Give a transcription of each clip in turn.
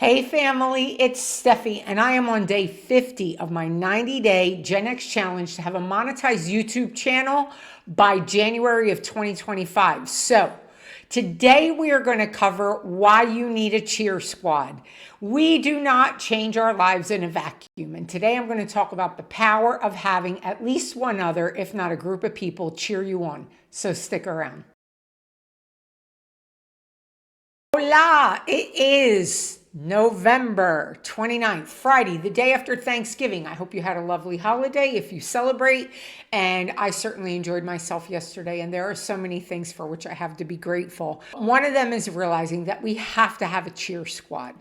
Hey family, it's Steffi, and I am on day 50 of my 90-day Gen X challenge to have a monetized YouTube channel by January of 2025. So today we are going to cover why you need a cheer squad. We do not change our lives in a vacuum, and today I'm going to talk about the power of having at least one other, if not a group of people, cheer you on. So stick around. Hola, it is November 29th, Friday, the day after Thanksgiving. I hope you had a lovely holiday if you celebrate, and I certainly enjoyed myself yesterday, and there are so many things for which I have to be grateful. One of them is realizing that we have to have a cheer squad.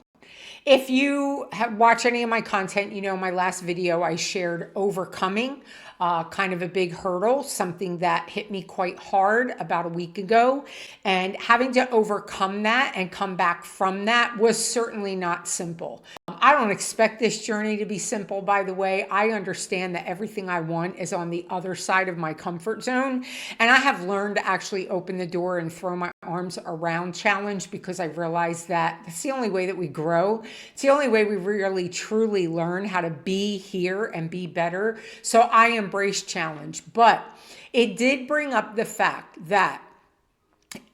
If you have watched any of my content, you know my last video I shared overcoming kind of a big hurdle, something that hit me quite hard about a week ago. And having to overcome that and come back from that was certainly not simple. I don't expect this journey to be simple, by the way. I understand that everything I want is on the other side of my comfort zone. And I have learned to actually open the door and throw my arms around challenge, because I realized that that's the only way that we grow. It's the only way we really truly learn how to be here and be better. So I embrace challenge, but it did bring up the fact that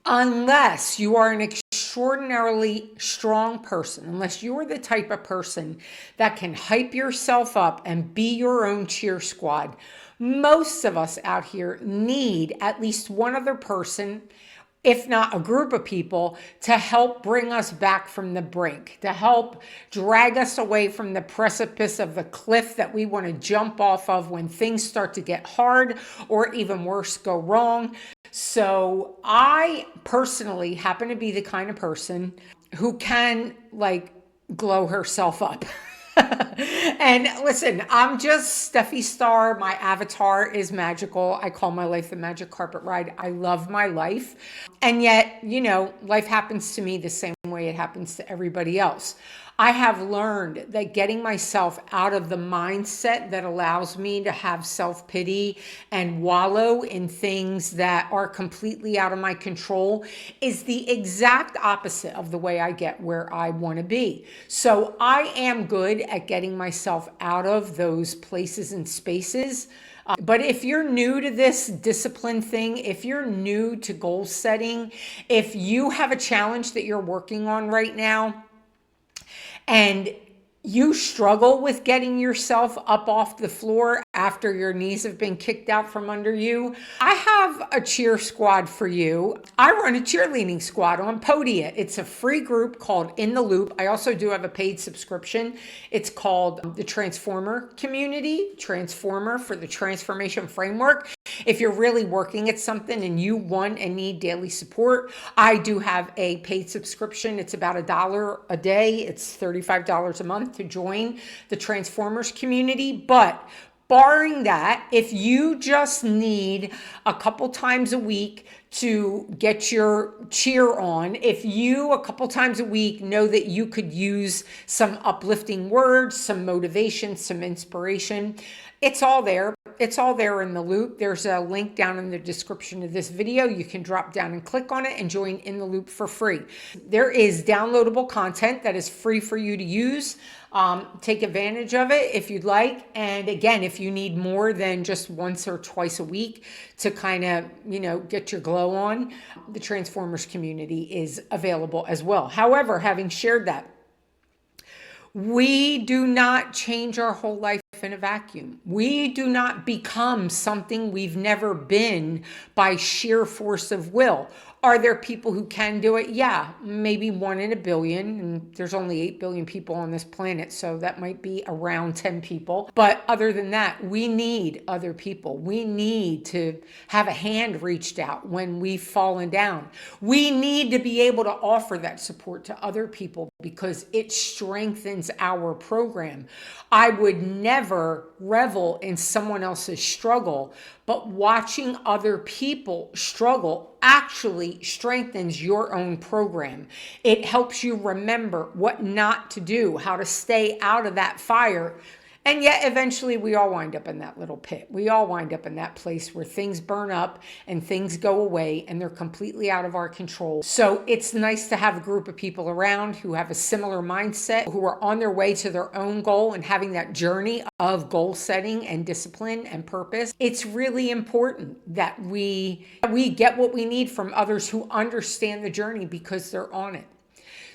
unless you are an extraordinarily strong person, unless you are the type of person that can hype yourself up and be your own cheer squad, most of us out here need at least one other person, if not a group of people, to help bring us back from the brink, to help drag us away from the precipice of the cliff that we want to jump off of when things start to get hard or even worse, go wrong. So I personally happen to be the kind of person who can glow herself up. And listen, I'm just Steffi Star. My avatar is magical. I call my life the magic carpet ride. I love my life. And yet, you know, life happens to me the same way it happens to everybody else. I have learned that getting myself out of the mindset that allows me to have self-pity and wallow in things that are completely out of my control is the exact opposite of the way I get where I want to be. So I am good at getting myself out of those places and spaces. But if you're new to this discipline thing, if you're new to goal setting, if you have a challenge that you're working on right now, and you struggle with getting yourself up off the floor after your knees have been kicked out from under you, I have a cheer squad for you. I run a cheerleading squad on Podia. It's a free group called In the Loop. I also do have a paid subscription. It's called the Transformer Community, Transformer for the Transformation Framework. If you're really working at something and you want and need daily support, I do have a paid subscription. It's about $1 a day. It's $35 a month to join the Transformers community. But barring that, if you just need a couple times a week to get your cheer on, if you a couple times a week know that you could use some uplifting words, some motivation, some inspiration, it's all there. It's all there in the loop. There's a link down in the description of this video. You can drop down and click on it and join In the Loop for free. There is downloadable content that is free for you to use. Take advantage of it if you'd like. And again, if you need more than just once or twice a week to kind of, you know, get your glow on, the Transformers community is available as well. However, having shared that, we do not change our whole life in a vacuum. We do not become something we've never been by sheer force of will. Are there people who can do it? Yeah, maybe 1 in a billion, and there's only 8 billion people on this planet, so that might be around 10 people. But other than that, we need other people. We need to have a hand reached out when we've fallen down. We need to be able to offer that support to other people because it strengthens our program. I would never revel in someone else's struggle, but watching other people struggle actually strengthens your own program. It helps you remember what not to do, how to stay out of that fire. And yet eventually we all wind up in that little pit. We all wind up in that place where things burn up and things go away and they're completely out of our control. So it's nice to have a group of people around who have a similar mindset, who are on their way to their own goal and having that journey of goal setting and discipline and purpose. It's really important that we get what we need from others who understand the journey because they're on it.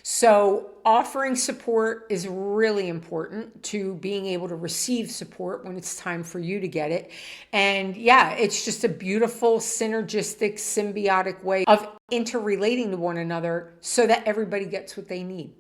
So offering support is really important to being able to receive support when it's time for you to get it. And yeah, it's just a beautiful, synergistic, symbiotic way of interrelating to one another so that everybody gets what they need.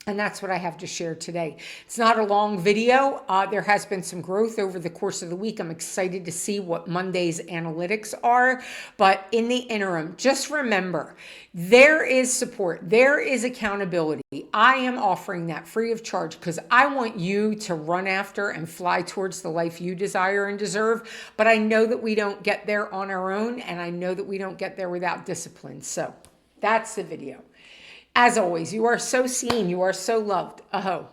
And that's what I have to share today. It's not a long video. There has been some growth over the course of the week. I'm excited to see what Monday's analytics are. But in the interim, just remember, there is support. There is accountability. I am offering that free of charge because I want you to run after and fly towards the life you desire and deserve. But I know that we don't get there on our own, and I know that we don't get there without discipline. So that's the video. As always, you are so seen. You are so loved. Aho.